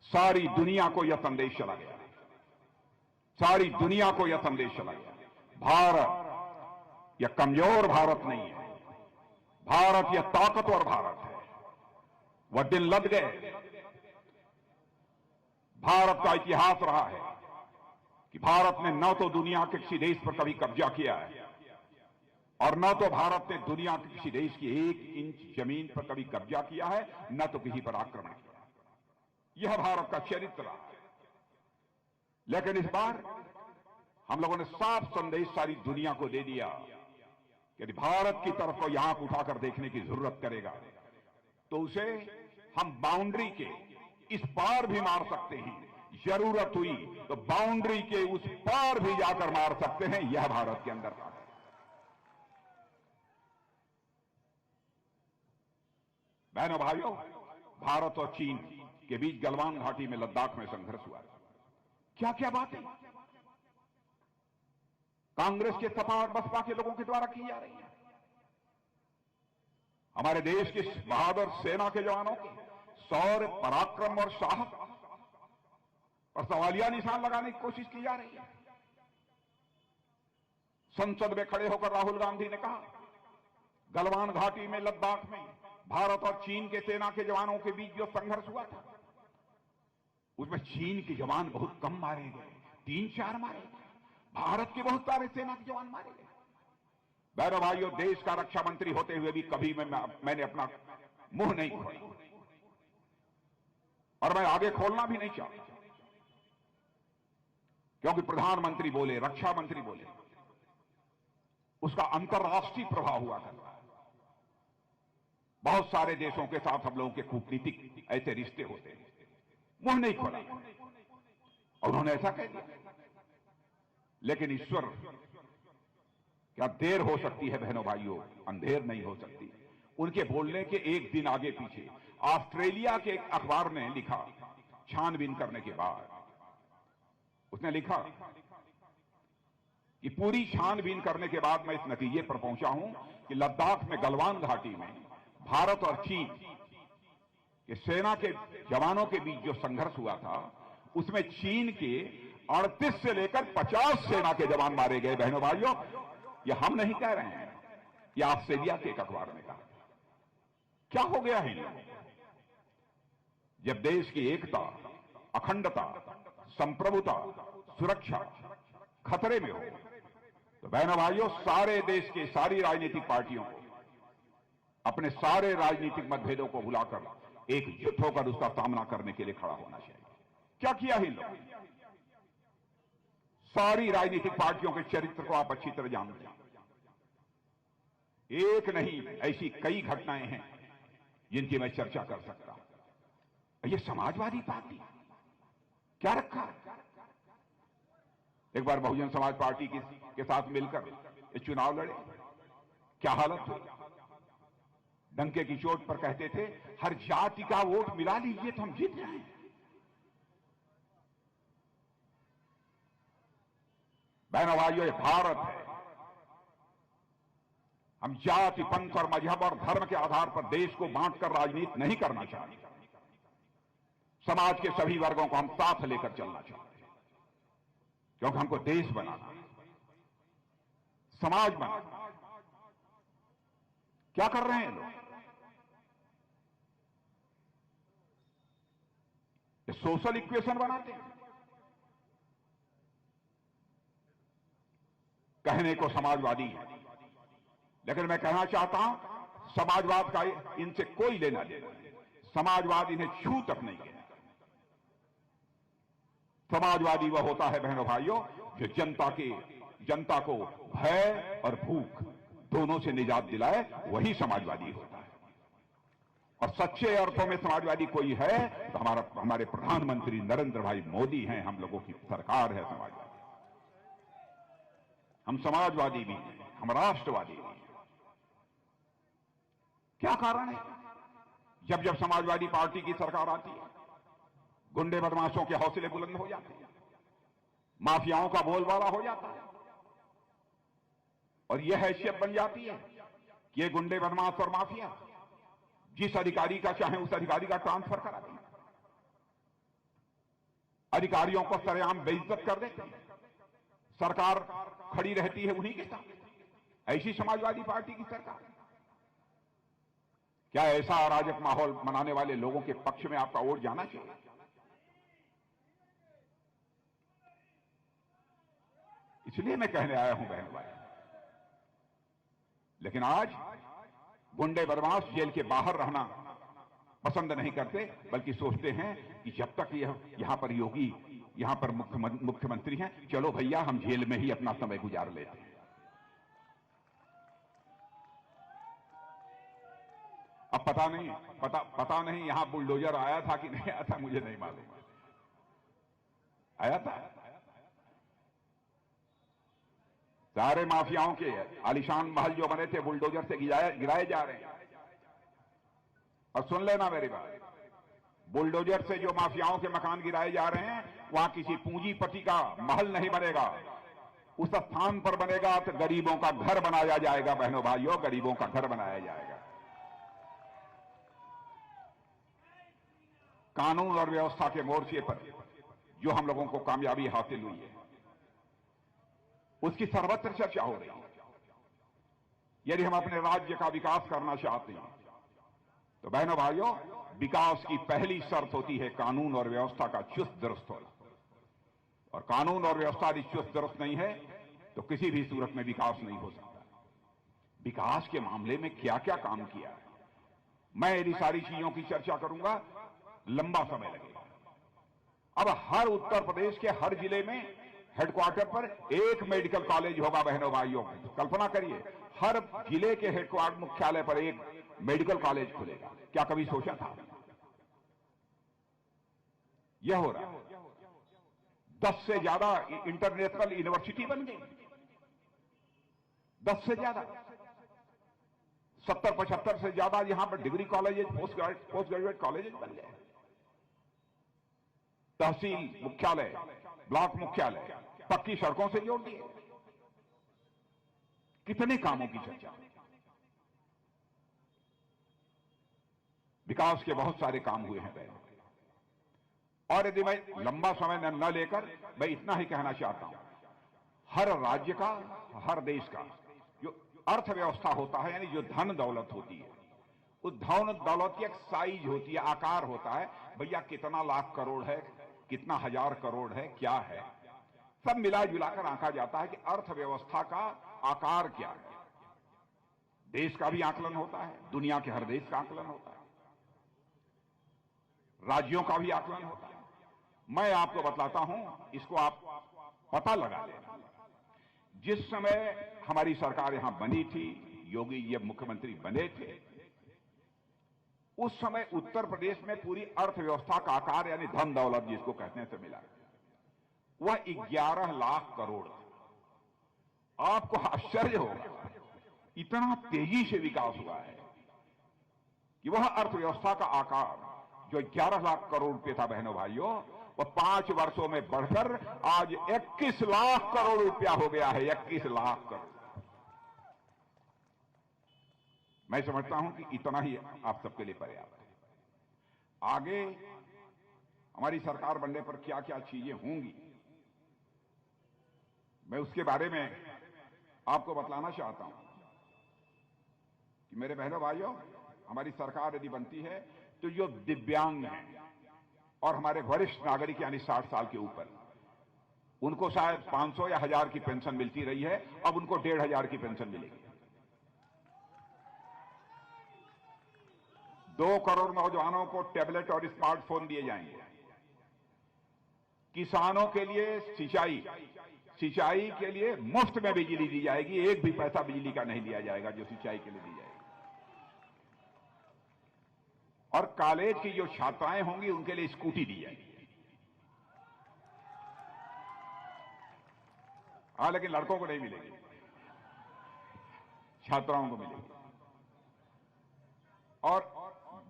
सारी दुनिया को यह संदेश चला गया, सारी दुनिया को यह संदेश चला गया, भारत यह कमजोर भारत नहीं है, भारत यह ताकतवर भारत है। वह दिन लद गए। भारत का इतिहास रहा है कि भारत ने न तो दुनिया के किसी देश पर कभी कब्जा किया है, और न तो भारत ने दुनिया के किसी देश की 1 इंच जमीन पर कभी कब्जा किया है, न तो किसी पर आक्रमण किया। यह भारत का चरित्र रहा है। लेकिन इस बार हम लोगों ने साफ संदेश सारी दुनिया को दे दिया कि यदि भारत की तरफ को आंख उठाकर देखने की जरूरत करेगा, तो उसे हम बाउंड्री के इस पार भी मार सकते हैं, जरूरत हुई तो बाउंड्री के उस पार भी जाकर मार सकते हैं। यह भारत के अंदर था। बहनों भाइयों, भारत और चीन के बीच गलवान घाटी में लद्दाख में संघर्ष हुआ। क्या क्या बातें कांग्रेस के, सपा और बसपा के लोगों के द्वारा की जा रही है। हमारे देश की बहादुर सेना के जवानों के शौर्य, पराक्रम और साहस पर सवालिया निशान लगाने की कोशिश की जा रही है। संसद में खड़े होकर राहुल गांधी ने कहा, गलवान घाटी में, लद्दाख में भारत और चीन के सेना के जवानों के बीच जो संघर्ष हुआ था, उसमें चीन के जवान बहुत कम मारे गए, 3-4 मारे गए। भारत के बहुत सारे सेना के जवान मारे गए। बहनों भाइयों, देश का रक्षा मंत्री होते हुए भी कभी मैंने अपना मुंह नहीं खोला, और मैं आगे खोलना भी नहीं चाहता, क्योंकि प्रधानमंत्री बोले, रक्षा मंत्री बोले, उसका अंतर्राष्ट्रीय प्रभाव हुआ करता है। बहुत सारे देशों के साथ हम लोगों के कूटनीतिक ऐसे रिश्ते होते हैं। मुंह नहीं खोला और उन्होंने ऐसा कह दिया। लेकिन ईश्वर, क्या देर हो सकती है बहनों भाइयों, अंधेर नहीं हो सकती। उनके बोलने के एक दिन आगे पीछे ऑस्ट्रेलिया के एक अखबार ने लिखा, छानबीन करने के बाद उसने लिखा कि पूरी छानबीन करने के बाद मैं इस नतीजे पर पहुंचा हूं कि लद्दाख में गलवान घाटी में भारत और चीन के सेना के जवानों के बीच जो संघर्ष हुआ था, उसमें चीन के 38 से लेकर 50 सेना के जवान मारे गए। बहनों भाइयों, ये हम नहीं कह रहे हैं, ये ऑस्ट्रेलिया के एक अखबार ने कहा। क्या हो गया है? जब देश की एकता, अखंडता, संप्रभुता, सुरक्षा खतरे में हो, तो बहनों भाइयों, सारे देश के सारी राजनीतिक पार्टियों को अपने सारे राजनीतिक मतभेदों को भुलाकर एकजुट होकर उसका सामना करने के लिए खड़ा होना चाहिए। क्या किया है इन लोगों? सारी राजनीतिक पार्टियों के चरित्र को आप अच्छी तरह जानते हैं। एक नहीं, ऐसी कई घटनाएं हैं जिनकी मैं चर्चा कर सकता हूं। ये समाजवादी पार्टी क्या रखा? एक बार बहुजन समाज पार्टी के साथ मिलकर ये चुनाव लड़े, क्या हालत हुई? डंके की चोट पर कहते थे हर जाति का वोट मिला लीजिए तो हम जीत जाएं। बहनों भाइयों, ये भारत है। हम जाति, पंथ और मजहब और धर्म के आधार पर देश को बांटकर राजनीति नहीं करना चाहते। समाज के सभी वर्गों को हम साथ लेकर चलना चाहते हैं, क्योंकि हमको देश बनाना, समाज बनाना। क्या कर रहे हैं लोग? ये सोशल इक्वेशन बनाते हैं। कहने को समाजवादी है, लेकिन मैं कहना चाहता हूं समाजवाद का इनसे कोई लेना देना नहीं। समाजवाद इन्हें छू तक नहीं है। समाजवादी वह होता है बहनों भाइयों जो जनता को भय और भूख दोनों से निजात दिलाए, वही समाजवादी होता है। और सच्चे अर्थों में समाजवादी कोई है तो हमारे प्रधानमंत्री नरेंद्र भाई मोदी हैं। हम लोगों की सरकार है समाजवादी। हम समाजवादी भी हैं, हम राष्ट्रवादी भी हैं। क्या कारण है? जब जब समाजवादी पार्टी की सरकार आती है, गुंडे बदमाशों के हौसले बुलंद हो जाते हैं, माफियाओं का बोलबाला हो जाता है, और यह हैसियत बन जाती है कि ये गुंडे बदमाश और माफिया जिस अधिकारी का चाहे उस अधिकारी का ट्रांसफर करा दें, अधिकारियों को सरेआम बेइज्जत कर देते हैं, सरकार खड़ी रहती है उन्हीं के साथ। ऐसी समाजवादी पार्टी की सरकार। क्या ऐसा अराजक माहौल बनाने वाले लोगों के पक्ष में आपका वोट जाना चाहिए? इसलिए मैं कहने आया हूं बहन भाई। लेकिन आज गुंडे बदमाश जेल के बाहर रहना पसंद नहीं करते, बल्कि सोचते हैं कि जब तक यहां पर योगी, यहां पर मुख्यमंत्री हैं, चलो भैया हम जेल में ही अपना समय गुजार लेते हैं। अब पता नहीं यहां बुलडोजर आया था कि नहीं आया था, मुझे नहीं मालूम। आया था। सारे माफियाओं के आलिशान महल जो बने थे बुलडोजर से गिराए जा रहे हैं। और सुन लेना मेरी बात, बुलडोजर से जो माफियाओं के मकान गिराए जा रहे हैं, वहां किसी पूंजीपति का महल नहीं बनेगा। उस स्थान पर बनेगा तो गरीबों का घर बनाया जाएगा। बहनों भाइयों, गरीबों का घर बनाया जाएगा। कानून और व्यवस्था के मोर्चे पर जो हम लोगों को कामयाबी हासिल हुई है, उसकी सर्वत्र चर्चा हो रही है। यदि हम अपने राज्य का विकास करना चाहते हैं तो बहनों भाइयों, विकास की पहली शर्त होती है कानून और व्यवस्था का चुस्त दुरुस्त होना। और कानून और व्यवस्था यदि चुस्त दुरुस्त नहीं है तो किसी भी सूरत में विकास नहीं हो सकता। विकास के मामले में क्या क्या काम किया है, मैं यदि सारी चीजों की चर्चा करूंगा लंबा समय लगेगा। अब हर उत्तर प्रदेश के हर जिले में हेडक्वार्टर पर एक मेडिकल कॉलेज होगा। बहनों भाइयों, कल्पना करिए, हर जिले के हेडक्वार्टर मुख्यालय पर एक मेडिकल कॉलेज खुलेगा। क्या कभी सोचा था? यह हो रहा है। 10 से ज्यादा इंटरनेशनल यूनिवर्सिटी बन गई। 10 से ज्यादा, 70-75 से ज्यादा यहां पर degree colleges, post graduate colleges बन गए। तहसील मुख्यालय, ब्लॉक मुख्यालय पक्की सड़कों से जोड़ दिए। कितने कामों की चर्चा, विकास के बहुत सारे काम हुए हैं पहले। और यदि मैं लंबा समय न लेकर मैं इतना ही कहना चाहता हूं, हर राज्य का, हर देश का जो अर्थव्यवस्था होता है, यानी जो धन दौलत होती है, उस धन दौलत की एक साइज होती है, आकार होता है। भैया कितना लाख करोड़ है, कितना हजार करोड़ है, क्या है, सब मिला जुलाकर आंका जाता है कि अर्थव्यवस्था का आकार क्या है। देश का भी आकलन होता है, दुनिया के हर देश का आकलन होता है, राज्यों का भी आकलन होता है। मैं आपको बतलाता हूं, इसको आप पता लगा लेना। जिस समय हमारी सरकार यहां बनी थी, योगी जी मुख्यमंत्री बने थे, उस समय उत्तर प्रदेश में पूरी अर्थव्यवस्था का आकार, यानी धन दौलत जिसको कहते हैं, से मिला वह 11 लाख करोड़। आपको आश्चर्य होगा, इतना तेजी से विकास हुआ है कि वह अर्थव्यवस्था का आकार जो 11 लाख करोड़ रुपये था, बहनों भाइयों, वह 5 वर्षों में बढ़कर आज 21 लाख करोड़ रुपया हो गया है। 21 लाख करोड़। मैं समझता हूं कि इतना ही आप सबके लिए पर्याप्त है। आगे हमारी सरकार बनने पर क्या क्या चीजें होंगी, मैं उसके बारे में आपको बतलाना चाहता हूं कि मेरे बहनों भाइयों, हमारी सरकार यदि बनती है तो जो दिव्यांग हैं और हमारे वरिष्ठ नागरिक यानी 60 साल के ऊपर, उनको शायद 500 या 1000 की पेंशन मिलती रही है, अब उनको 1500 की पेंशन मिलेगी। 2 करोड़ नौजवानों को टैबलेट और स्मार्टफोन दिए जाएंगे। किसानों के लिए सिंचाई के लिए मुफ्त में बिजली दी जाएगी, एक भी पैसा बिजली का नहीं लिया जाएगा जो सिंचाई के लिए दी जाएगी। और कॉलेज की जो छात्राएं होंगी उनके लिए स्कूटी दी जाएगी। हाँ, लेकिन लड़कों को नहीं मिलेगी, छात्राओं को मिलेगी। और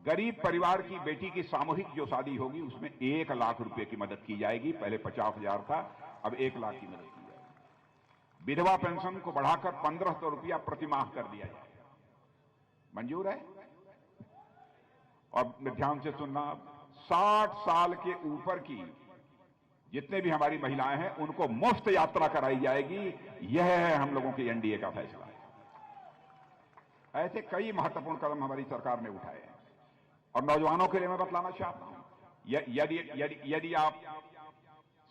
गरीब परिवार की बेटी की सामूहिक जो शादी होगी उसमें 1 लाख रुपए की मदद की जाएगी। पहले 50,000 था, अब 1 लाख की मदद की जाएगी। विधवा पेंशन को बढ़ाकर 1500 रुपया प्रतिमाह कर दिया जाएगा। मंजूर है? और ध्यान से सुनना, 60 साल के ऊपर की जितने भी हमारी महिलाएं हैं उनको मुफ्त यात्रा कराई जाएगी। यह है हम लोगों के एनडीए का फैसला। ऐसे कई महत्वपूर्ण कदम हमारी सरकार ने उठाए हैं। और नौजवानों के लिए मैं बतलाना चाहता हूं, यदि आप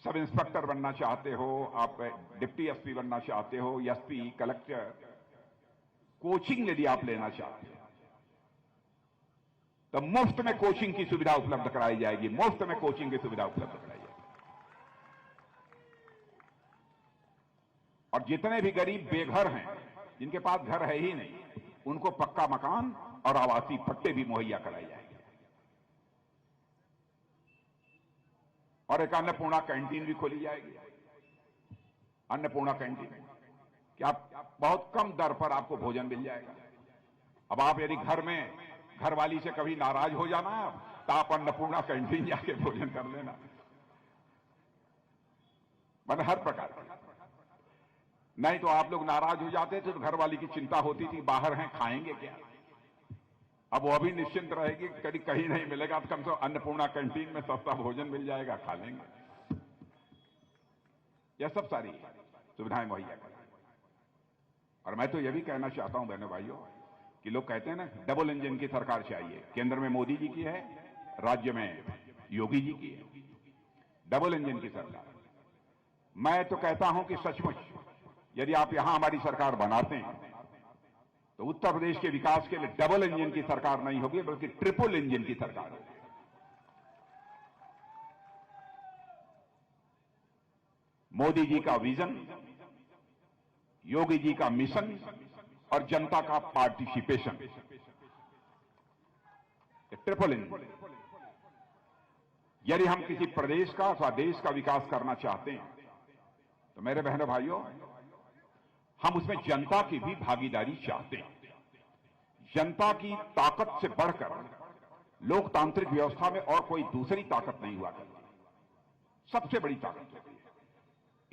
सब इंस्पेक्टर बनना चाहते हो, आप डिप्टी एसपी बनना चाहते हो, एसपी, कलेक्टर, कोचिंग यदि आप लेना चाहते हो तो मुफ्त में कोचिंग की सुविधा उपलब्ध कराई जाएगी। मुफ्त में कोचिंग की सुविधा उपलब्ध कराई जाएगी। और जितने भी गरीब बेघर हैं, जिनके पास घर है ही नहीं, उनको पक्का मकान और आवासीय पट्टे भी मुहैया कराए जाएंगे। और एक अन्नपूर्णा कैंटीन भी खोली जाएगी। अन्नपूर्णा कैंटीन कि आप बहुत कम दर पर आपको भोजन मिल जाएगा। अब आप यदि घरवाली से कभी नाराज हो जाना तो आप अन्नपूर्णा कैंटीन जाके भोजन कर लेना। मतलब हर प्रकार का। नहीं तो आप लोग नाराज हो जाते थे तो घरवाली की चिंता होती थी, बाहर हैं खाएंगे क्या। अब वो अभी निश्चिंत रहेगी, कभी कहीं नहीं मिलेगा तो कम से कम अन्नपूर्णा कैंटीन में सस्ता भोजन मिल जाएगा, खा लेंगे। यह सब सारी सुविधाएं मुहैया करें। और मैं तो यह भी कहना चाहता हूं बहनों भाइयों कि लोग कहते हैं ना डबल इंजन की सरकार चाहिए। केंद्र में मोदी जी की है, राज्य में योगी जी की है, डबल इंजन की सरकार। मैं तो कहता हूं कि सचमुच यदि आप यहां हमारी सरकार बनाते हैं तो उत्तर प्रदेश के विकास के लिए डबल इंजन की सरकार नहीं होगी बल्कि ट्रिपल इंजन की सरकार होगी। मोदी जी का विजन, योगी जी का मिशन और जनता का पार्टिसिपेशन, ट्रिपल इंजन। यदि हम किसी प्रदेश का अथवा देश का विकास करना चाहते हैं तो मेरे बहनों भाइयों, हम उसमें जनता की भी भागीदारी चाहते हैं। जनता की ताकत से बढ़कर लोकतांत्रिक व्यवस्था में और कोई दूसरी ताकत नहीं हुआ करती। सबसे बड़ी ताकत होती है।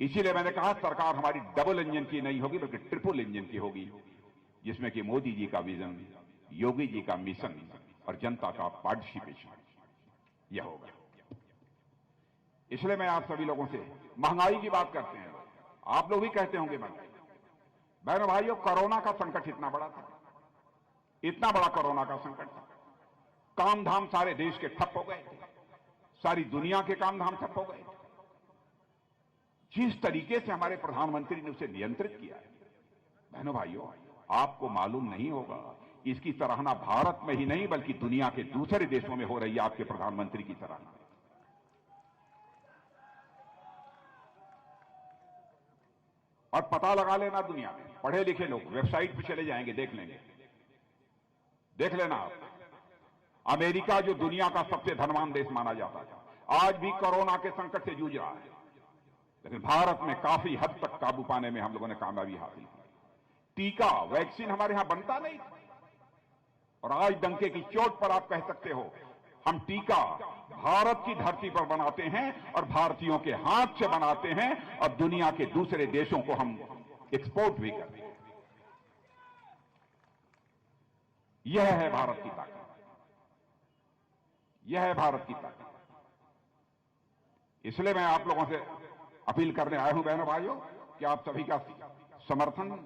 इसीलिए मैंने कहा सरकार हमारी डबल इंजन की नहीं होगी बल्कि ट्रिपल इंजन की होगी, जिसमें कि मोदी जी का विजन, योगी जी का मिशन और जनता का पार्टिसिपेशन यह होगा। इसलिए मैं आप सभी लोगों से महंगाई की बात करते हैं, आप लोग भी कहते होंगे महंगाई। बहनों भाइयों, कोरोना का संकट इतना बड़ा था, इतना बड़ा कोरोना का संकट था, काम धाम सारे देश के ठप हो गए थे, सारी दुनिया के काम धाम ठप हो गए। जिस तरीके से हमारे प्रधानमंत्री ने उसे नियंत्रित किया है, बहनों भाइयों, आपको मालूम नहीं होगा, इसकी सराहना भारत में ही नहीं बल्कि दुनिया के दूसरे देशों में हो रही है आपके प्रधानमंत्री की सराहना। और पता लगा लेना, दुनिया में पढ़े लिखे लोग वेबसाइट पर चले जाएंगे, देख लेंगे, देख लेना आप, अमेरिका जो दुनिया का सबसे धनवान देश माना जाता था, आज भी कोरोना के संकट से जूझ रहा है, लेकिन भारत में काफी हद तक काबू पाने में हम लोगों ने कामयाबी हासिल की। टीका, वैक्सीन हमारे यहां बनता नहीं था, और आज डंके की चोट पर आप कह सकते हो हम टीका भारत की धरती पर बनाते हैं और भारतीयों के हाथ से बनाते हैं, और दुनिया के दूसरे देशों को हम एक्सपोर्ट भी करते हैं। यह है भारत की ताकत, यह है भारत की ताकत। इसलिए मैं आप लोगों से अपील करने आया हूं, बहनों भाइयों, कि आप सभी का समर्थन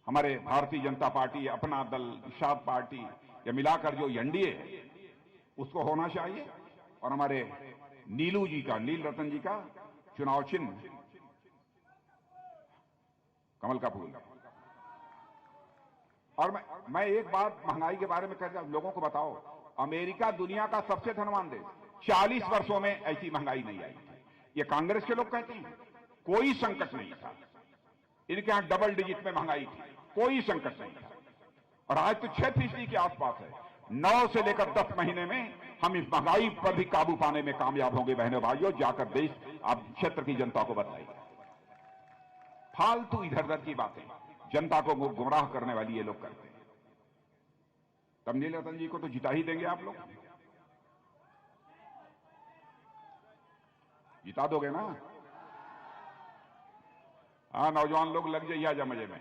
हमारे भारतीय जनता पार्टी, अपना दल, निषाद पार्टी, या मिलाकर जो एनडीए है उसको होना चाहिए, और हमारे नीलू जी का, नील रतन जी का चुनाव चिन्ह कमल का फूल। और मैं एक बात महंगाई के बारे में कहता हूं, लोगों को बताओ, अमेरिका दुनिया का सबसे धनवान देश, 40 वर्षों में ऐसी महंगाई नहीं आई। ये कांग्रेस के लोग कहते हैं कोई संकट नहीं था, इनके यहां डबल डिजिट में महंगाई थी, कोई संकट नहीं था, और आज तो 6% के आसपास है। 9 से लेकर 10 महीने में हम इस महंगाई पर भी काबू पाने में कामयाब होंगे। बहनों भाइयों, जाकर देश आप क्षेत्र की जनता को बताइए। फालतू इधर उधर की बातें जनता को गुमराह करने वाली ये लोग करते हैं। तब नील रतन जी को तो जिता ही देंगे आप लोग, जिता दोगे ना? हाँ, नौजवान लोग लग जाइए आजा मजे में।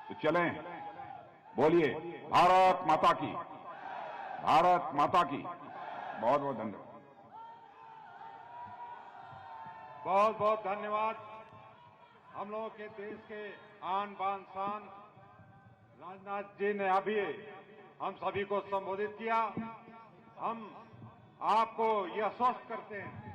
तो चलें, बोलिए भारत माता की, भारत माता की। बहुत बहुत धन्यवाद, बहुत बहुत धन्यवाद। हम लोगों के देश के आन बान शान राजनाथ जी ने अभी हम सभी को संबोधित किया। हम आपको यह आश्वस्त करते हैं